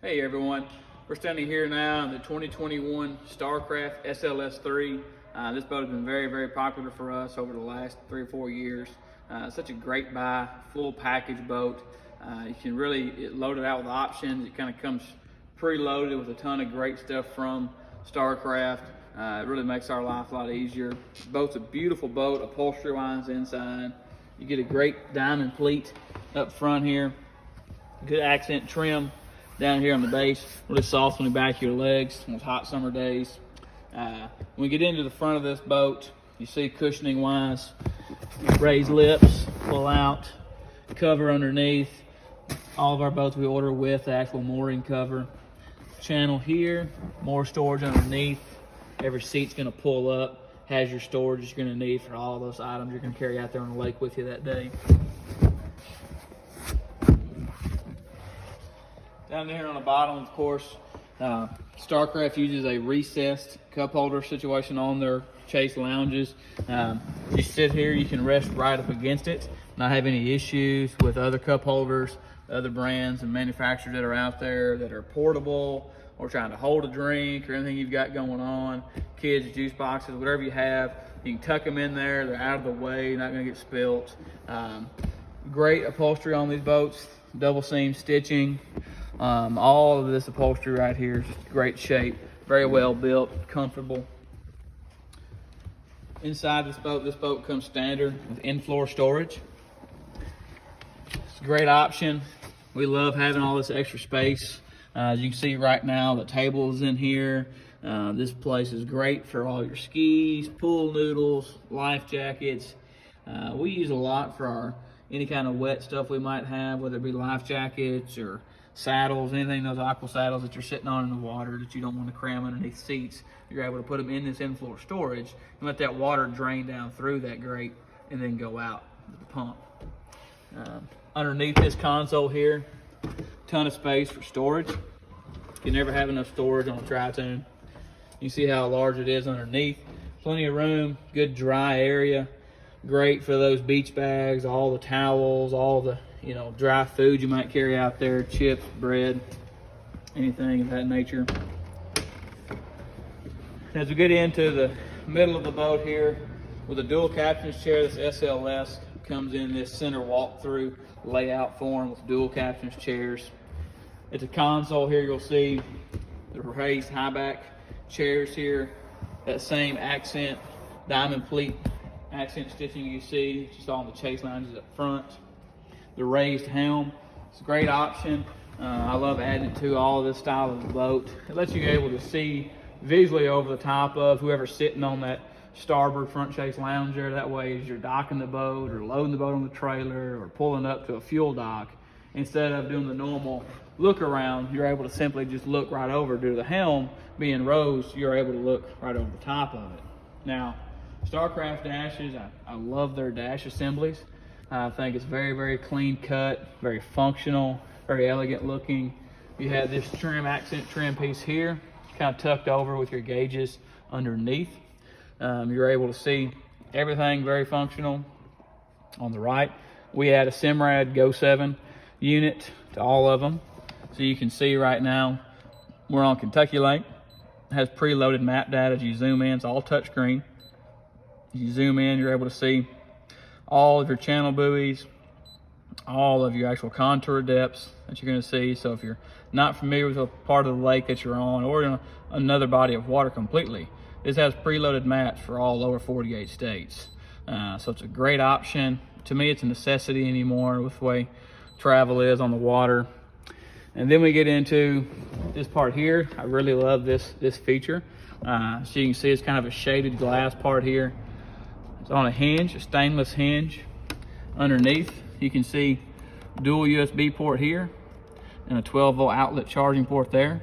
Hey everyone, we're standing here now in the 2021 Starcraft SLS-3. This boat has been very popular for us over the last 3 or 4 years. Such a great buy, full package boat. You can really load it out with options. It kind of comes preloaded with a ton of great stuff from Starcraft. It really makes our life a lot easier. The boat's a beautiful boat, upholstery lines inside. You get a great diamond pleat up front here, good accent trim down here on the base, really soft on the back of your legs on those hot summer days. When we get into the front of this boat, you see cushioning wise, raised lips, pull out, cover underneath. All of our boats we order with the actual mooring cover. Channel here, more storage underneath. Every seat's gonna pull up, has your storage you're gonna need for all those items you're gonna carry out there on the lake with you that day. Down there on the bottom, of course, Starcraft uses a recessed cup holder situation on their chase lounges. You sit here, you can rest right up against it, not have any issues with other cup holders, other brands and manufacturers that are out there that are portable or trying to hold a drink or anything you've got going on, kids, juice boxes, whatever you have. You can tuck them in there, they're out of the way, not gonna get spilt. Great upholstery on these boats, double seam stitching. All of this upholstery right here is just great shape, very well built, comfortable. Inside this boat comes standard with in-floor storage. It's a great option. We love having all this extra space. As you can see right now, the table is in here. This place is great for all your skis, pool noodles, life jackets. We use a lot for any kind of wet stuff we might have, whether it be life jackets or saddles, anything, those aqua saddles that you're sitting on in the water that you don't want to cram underneath seats. You're able to put them in this in-floor storage and let that water drain down through that grate and then go out with the pump. Underneath this console here, ton of space for storage. You never have enough storage on a tri-tune. You see how large it is underneath. Plenty of room, good dry area. Great for those beach bags, all the towels, all the dry food you might carry out there, chips, bread, anything of that nature. As we get into the middle of the boat here, with a dual captain's chair, this SLS comes in this center walk-through layout form with dual captain's chairs. It's a console here. You'll see the raised high back chairs here, that same accent diamond pleat accent stitching you see just on the chase lounges up front. The raised helm, it's a great option. I love adding it to all of this style of the boat. It lets you be able to see visually over the top of whoever's sitting on that starboard front chase lounger. That way as you're docking the boat or loading the boat on the trailer or pulling up to a fuel dock, instead of doing the normal look around, you're able to simply just look right over. Due to the helm being rose, you're able to look right over the top of it. Now, Starcraft dashes, I love their dash assemblies. I think it's very clean cut, very functional, very elegant looking. You have this accent trim piece here, kind of tucked over with your gauges underneath. You're able to see everything very functional. On the right, we add a Simrad Go 7 unit to all of them. So you can see right now, we're on Kentucky Lake. It has preloaded map data. As you zoom in, it's all touchscreen. As you zoom in, you're able to see all of your channel buoys, all of your actual contour depths that you're going to see. So if you're not familiar with a part of the lake that you're on or in another body of water completely, this has preloaded maps for all lower 48 states. So it's a great option. To me, it's a necessity anymore with the way travel is on the water. And then we get into this part here. I really love this feature. So you can see it's kind of a shaded glass part here. It's on a hinge, a stainless hinge. Underneath, you can see dual USB port here and a 12-volt outlet charging port there.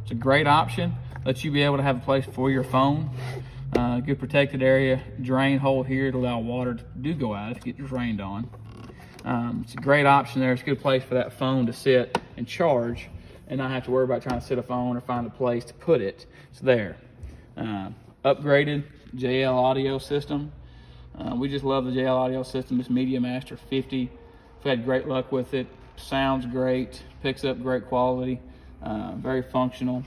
It's a great option. Lets you be able to have a place for your phone. Good protected area, drain hole here to allow water to go out if it gets rained on. It's a great option there. It's a good place for that phone to sit and charge and not have to worry about trying to sit a phone or find a place to put it. It's there. Upgraded JL audio system. We just love the JL audio system. It's Media Master 50. We've had great luck with it. Sounds great, picks up great quality. Very functional.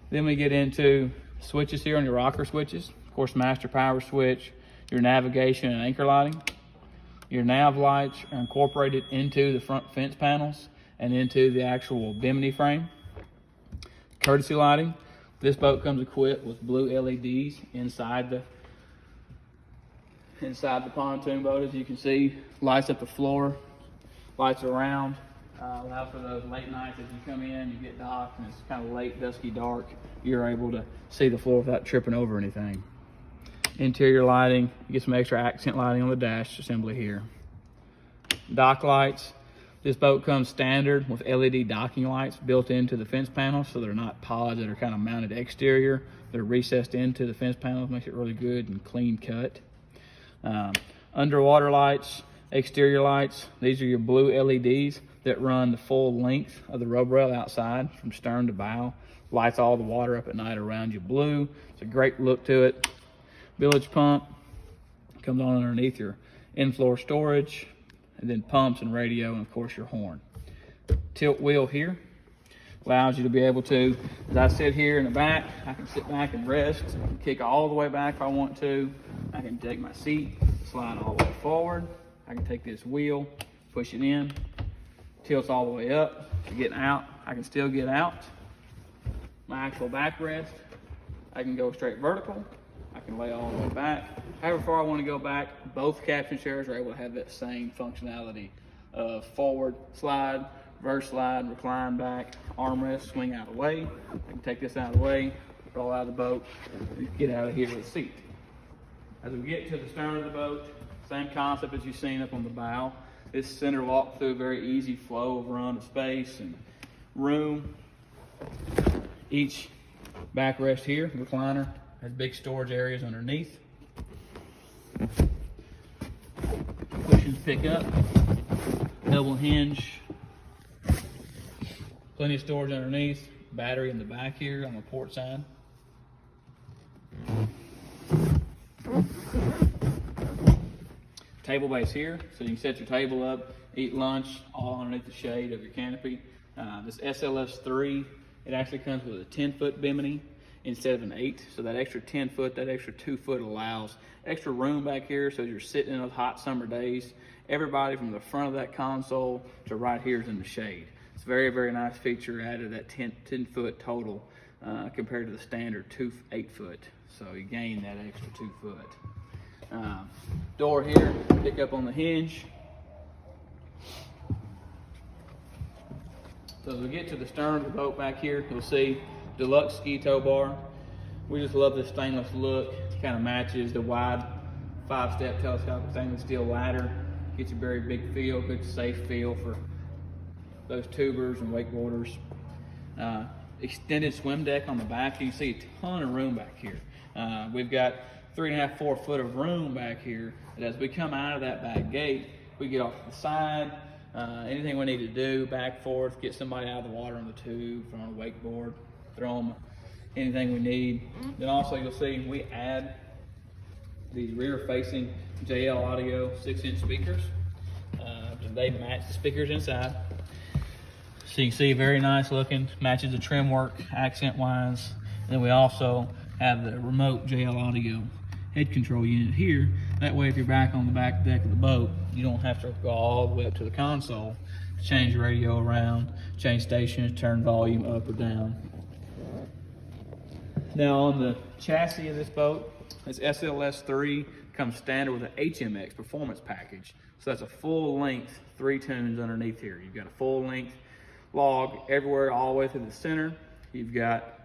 Then we get into switches here on your rocker switches. Of course, master power switch, your navigation and anchor lighting. Your nav lights are incorporated into the front fence panels and into the actual bimini frame. Courtesy lighting. This boat comes equipped with blue LEDs inside the pontoon boat. As you can see, lights up the floor, lights around. Allow for those late nights as you come in, you get docked, and it's kind of late, dusky, dark. You're able to see the floor without tripping over anything. Interior lighting, you get some extra accent lighting on the dash assembly here. Dock lights. This boat comes standard with LED docking lights built into the fence panels, so they're not pods that are kind of mounted exterior. They're recessed into the fence panels, makes it really good and clean cut. Underwater lights, exterior lights. These are your blue LEDs that run the full length of the rub rail outside from stern to bow. Lights all the water up at night around you blue. It's a great look to it. Bilge pump comes on underneath your in-floor storage, and then pumps and radio, and of course your horn. Tilt wheel here allows you to be able to, as I sit here in the back, I can sit back and rest, kick all the way back if I want to. I can take my seat, slide all the way forward. I can take this wheel, push it in, tilts all the way up. To get out, I can still get out. My actual backrest, I can go straight vertical. I can lay all the way back. However far I want to go back, both captain chairs are able to have that same functionality of forward slide, reverse slide, recline back, armrest, swing out of the way. I can take this out of the way, roll out of the boat, and get out of here with a seat. As we get to the stern of the boat, same concept as you've seen up on the bow. This center walk through, very easy flow of run of space and room. Each backrest here, recliner, has big storage areas underneath. Cushions pick up, double hinge, plenty of storage underneath, battery in the back here on the port side. Table base here, so you can set your table up, eat lunch, all underneath the shade of your canopy. This SLS-3, it actually comes with a 10-foot bimini instead of an 8, so that extra 10 foot, that extra 2 foot allows extra room back here, so you're sitting in those hot summer days. Everybody from the front of that console to right here is in the shade. It's a very, very nice feature, added that 10 foot total compared to the standard 8 foot, so you gain that extra 2 foot. Door here, pick up on the hinge. So as we get to the stern of the boat back here, you'll see deluxe ski tow bar. We just love this stainless look. It kind of matches the wide 5-step telescopic stainless steel ladder. Gets you a very big feel, good safe feel for those tubers and wakeboarders. Extended swim deck on the back. You can see a ton of room back here. We've got 3.5, 4 foot of room back here. And as we come out of that back gate, we get off to the side. Anything we need to do, back, forth, get somebody out of the water on the tube, on a wakeboard, throw them anything we need. Then also you'll see we add these rear-facing JL Audio 6-inch speakers. They match the speakers inside. So you can see very nice looking, matches the trim work accent-wise. And then we also have the remote JL Audio head control unit here. That way if you're back on the back deck of the boat, you don't have to go all the way up to the console to change the radio around, change stations, turn volume up or down. Now on the chassis of this boat, this SLS-3 comes standard with an HMX performance package. So that's a full length 3 tunes underneath here. You've got a full length log everywhere all the way through the center. You've got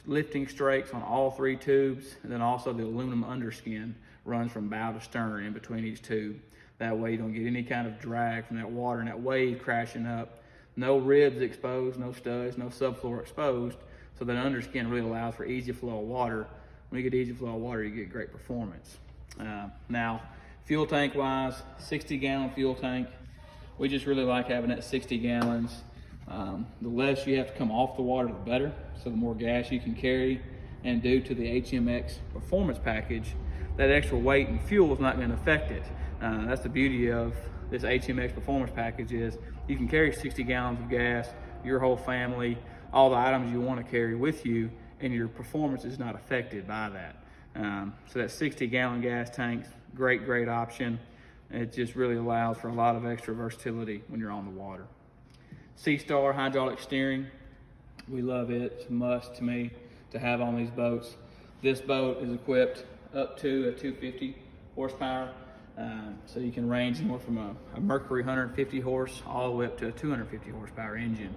lifting strakes on all 3 tubes, and then also the aluminum underskin runs from bow to stern in between each tube. That way you don't get any kind of drag from that water and that wave crashing up. No ribs exposed, no studs, no subfloor exposed, so that underskin really allows for easy flow of water. When you get easy flow of water, you get great performance. Now, fuel tank wise, 60-gallon fuel tank. We just really like having that 60 gallons. The less you have to come off the water, the better. So the more gas you can carry, and due to the HMX performance package, that extra weight and fuel is not going to affect it. That's the beauty of this HMX performance package, is you can carry 60 gallons of gas your whole family, all the items you want to carry with you, and your performance is not affected by that. So that 60-gallon gas tank's great option. It just really allows for a lot of extra versatility when you're on the water. C-Star hydraulic steering, we love it. It's a must to me to have on these boats. This boat is equipped up to a 250 horsepower, so you can range anywhere from a Mercury 150 horse all the way up to a 250 horsepower engine,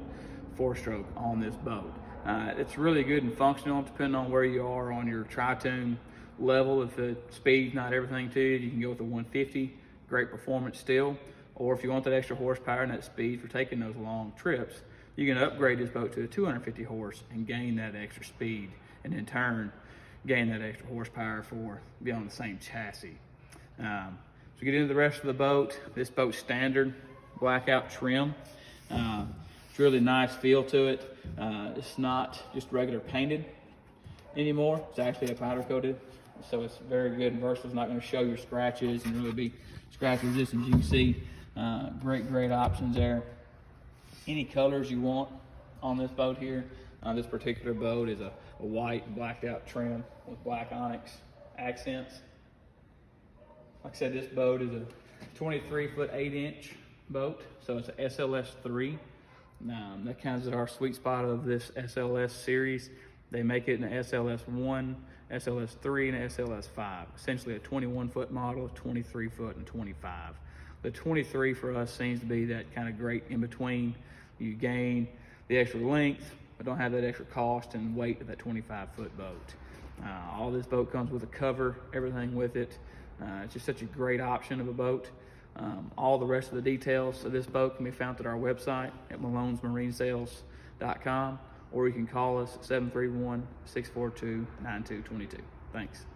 4-stroke on this boat. It's really good and functional depending on where you are on your tri-tune level. If the speed's not everything to you, you can go with the 150, great performance still. Or if you want that extra horsepower and that speed for taking those long trips, you can upgrade this boat to a 250 horse and gain that extra speed, and in turn gain that extra horsepower for be on the same chassis. So get into the rest of the boat. This boat's standard blackout trim. It's really nice feel to it. It's not just regular painted anymore. It's actually a powder coated, so it's very good and versatile. It's not going to show your scratches and really be scratch resistant. As you can see, great options there. Any colors you want on this boat here. This particular boat is a white blacked out trim with black onyx accents. Like I said, this boat is a 23-foot 8-inch boat, so it's an SLS-3. That kind of is our sweet spot of this SLS series. They make it in the SLS-1, SLS-3, and SLS-5. Essentially a 21-foot model, 23-foot, and 25. The 23 for us seems to be that kind of great in between. You gain the extra length, but don't have that extra cost and weight of that 25-foot boat. All this boat comes with a cover, everything with it. It's just such a great option of a boat. All the rest of the details of this boat can be found at our website at malonesmarinesales.com, or you can call us at 731-642-9222. Thanks.